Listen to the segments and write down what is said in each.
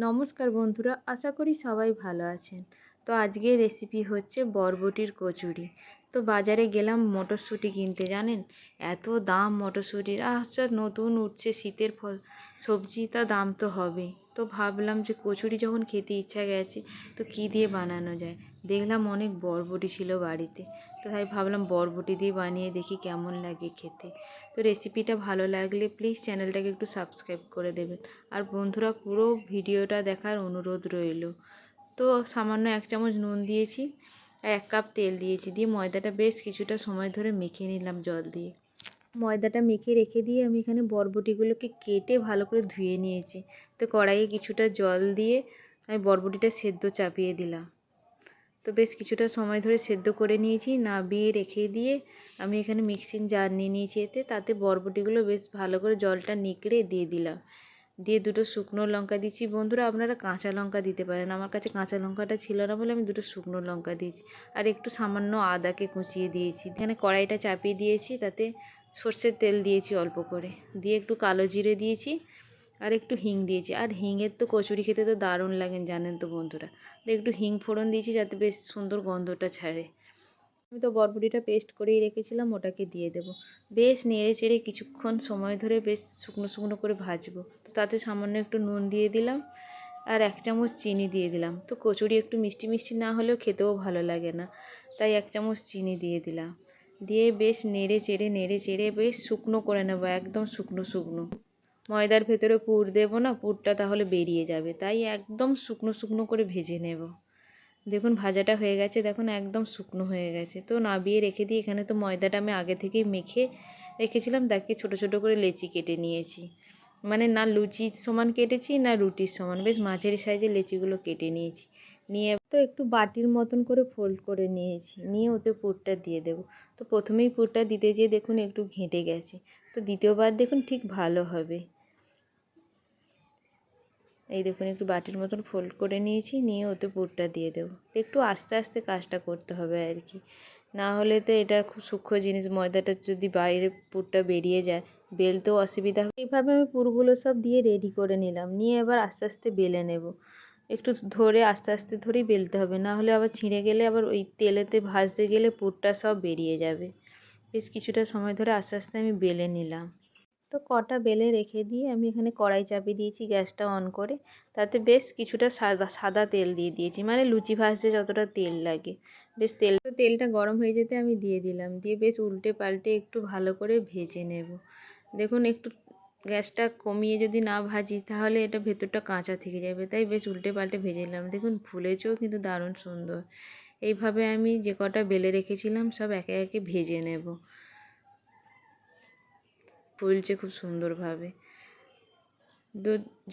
নমস্কার বন্ধুরা, আশা করি সবাই ভালো আছেন। তো আজকের রেসিপি হচ্ছে বরবটির কচুরি। তো বাজারে গেলাম মটরশুঁটি কিনতে, জানেন এত দাম মটরশুঁটির। আচ্ছা, নতুন উঠছে শীতের সবজি, তা দাম তো হবে। তো ভাবলাম যে কচুরি যখন খেতে ইচ্ছা গেছে, তো কী দিয়ে বানানো যায়। দেখলাম অনেক বরবটি ছিল বাড়িতে, তো তাই ভাবলাম বরবটি দিয়ে বানিয়ে দেখি কেমন লাগে খেতে। তো রেসিপিটা ভালো লাগলে প্লিজ চ্যানেলটাকে একটু সাবস্ক্রাইব করে দেবেন। আর বন্ধুরা, পুরো ভিডিওটা দেখার অনুরোধ রইল। তো সামান্য 1 চামচ নুন দিয়েছি আর 1 কাপ তেল দিয়েছি, দিয়ে ময়দাটা বেশ কিছুটা সময় ধরে মেখে নিলাম জল দিয়ে। ময়দাটা মেখে রেখে দিয়ে আমি এখানে বরবটিগুলোকে কেটে ভালো করে ধুয়ে নিয়েছি। তো কড়াইয়ে কিছুটা জল দিয়ে আমি বরবটিটা সেদ্ধ চাপিয়ে দিলাম। তো বেশ কিছুটা সময় ধরে সেদ্ধ করে নিয়েছি, নাবিয়ে রেখে দিয়ে আমি এখানে মিক্সিং জার নিয়ে নিয়েছি। তাতে বরবটিগুলো বেশ ভালো করে জলটা নিকড়ে দিয়ে দিলাম। দিয়ে 2টো শুকনো লঙ্কা দিচ্ছি। বন্ধুরা, আপনারা কাঁচা লঙ্কা দিতে পারেন, আমার কাছে কাঁচা লঙ্কাটা ছিল না বলে আমি 2টো শুকনো লঙ্কা দিয়েছি। আর একটু সামান্য আদাকে কুচিয়ে দিয়েছি। এখানে কড়াইটা চাপিয়ে দিয়েছি, তাতে সর্ষের তেল দিয়েছি অল্প করে, দিয়ে একটু কালো জিরে দিয়েছি আর একটু হিং দিয়েছি। আর হিঙের তো কচুরি খেতে তো দারুণ লাগেন, জানেন তো বন্ধুরা। একটু হিং ফোড়ন দিয়েছি যাতে বেশ সুন্দর গন্ধটা ছাড়ে। আমি তো বরবটিটা পেস্ট করেই রেখেছিলাম, ওটাকে দিয়ে দেব। বেশ নেড়ে চেড়ে কিছুক্ষণ সময় ধরে বেশ শুকনো শুকনো করে ভাজবো। তো তাতে সামান্য একটু নুন দিয়ে দিলাম আর 1 চামচ চিনি দিয়ে দিলাম। তো কচুরি একটু মিষ্টি মিষ্টি না হলেও খেতেও ভালো লাগে না, তাই 1 চামচ চিনি দিয়ে দিলাম। দিয়ে বেশ নেড়ে চেড়ে বেশ শুকনো করে নেব, একদম শুকনো শুকনো। ময়দার ভেতরে পুর দেবো না, পুরটা তাহলে বেরিয়ে যাবে, তাই একদম শুকনো শুকনো করে ভেজে নেব। দেখুন ভাজাটা হয়ে গেছে, দেখুন একদম শুকনো হয়ে গেছে। তো নাবিয়ে রেখে দিই। এখানে তো ময়দাটা আমি আগে থেকেই মেখে রেখেছিলাম, তাকে ছোট ছোট করে লেচি কেটে নিয়েছি। মানে না লুচির সমান কেটেছি না রুটির সমান, বেশ মাঝারি সাইজের লেচিগুলো কেটে নিয়েছি। নিয়ে তো একটু বাটির মতন করে ফোল্ড করে নিয়েছি, নিয়ে ওতে পুরটা দিয়ে দেব। তো প্রথমেই পুরটা দিতে যেয়ে দেখুন একটু ঘেঁটে গেছে, তো দ্বিতীয়বার দেখুন ঠিক ভালো হবে। এই দেখুন একটু বাটির মতন ফোল্ড করে নিয়েছি, নিয়ে ওতে পুরটা দিয়ে দেবো। একটু আস্তে আস্তে কাজটা করতে হবে আর কি, না হলে তো এটা খুব সূক্ষ্ম জিনিস, ময়দাটা যদি বাইরে পুরটা বেরিয়ে যায় বেলতেও অসুবিধা হবে। এইভাবে আমি পুরগুলো সব দিয়ে রেডি করে নিলাম, নিয়ে এবার আস্তে আস্তে বেলে নেব। একটু ধরে আস্তে আস্তে ধরেই বেলতে হবে, না হলে আবার ছিঁড়ে গেলে আবার ওই তেলেতে ভাজতে গেলে পুরটা সব বেরিয়ে যাবে। বেশ কিছুটা সময় ধরে আস্তে আস্তে আমি বেলে নিলাম। তো কটা বেলে রেখে দিয়ে আমি এখানে কড়াই চাপিয়ে দিয়েছি গ্যাসটা অন করে। তাতে বেশ কিছুটা সাদা সাদা তেল দিয়ে দিয়েছি, মানে লুচি ভাজতে যতটা তেল লাগে। বেশ তেলটা গরম হয়ে যেতে আমি দিয়ে দিলাম, দিয়ে বেশ উল্টে পাল্টে একটু ভালো করে ভেজে নেব। দেখুন একটু গ্যাসটা কমিয়ে যদি না ভাজি তাহলে এটা ভেতরটা কাঁচা থেকে যাবে, তাই বেশ উল্টে পাল্টে ভেজে নিলাম। দেখুন ফুলেছেও কিন্তু দারুণ সুন্দর। এইভাবে আমি যে কটা বেলে রেখেছিলাম সব একে একে ভেজে নেব। ফুলছে খুব সুন্দরভাবে।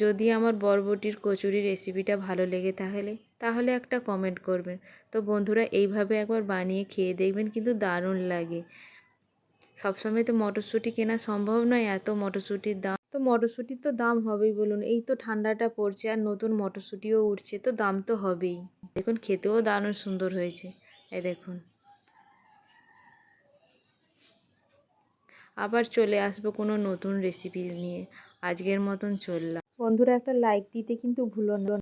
যদি আমার বরবটির কচুরি রেসিপিটা ভালো লেগে তাহলে একটা কমেন্ট করবেন। তো বন্ধুরা, এইভাবে একবার বানিয়ে খেয়ে দেখবেন, কিন্তু দারুণ লাগে। সবসময় তো মটরশুঁটি কেনা সম্ভব নয়, এত মটরশুঁটির দাম। তো মটরশুঁটির তো দাম হবেই বলুন, এই তো ঠান্ডাটা পড়ছে আর নতুন মটরশুঁটিও উঠছে, তো দাম তো হবেই। দেখুন খেতেও দারুণ সুন্দর হয়েছে। এই দেখুন, আবার চলে আসবো কোনো নতুন রেসিপি নিয়ে। আজকের মতন চললাম। বন্ধুরা, একটা লাইক দিতে কিন্তু ভুলো না।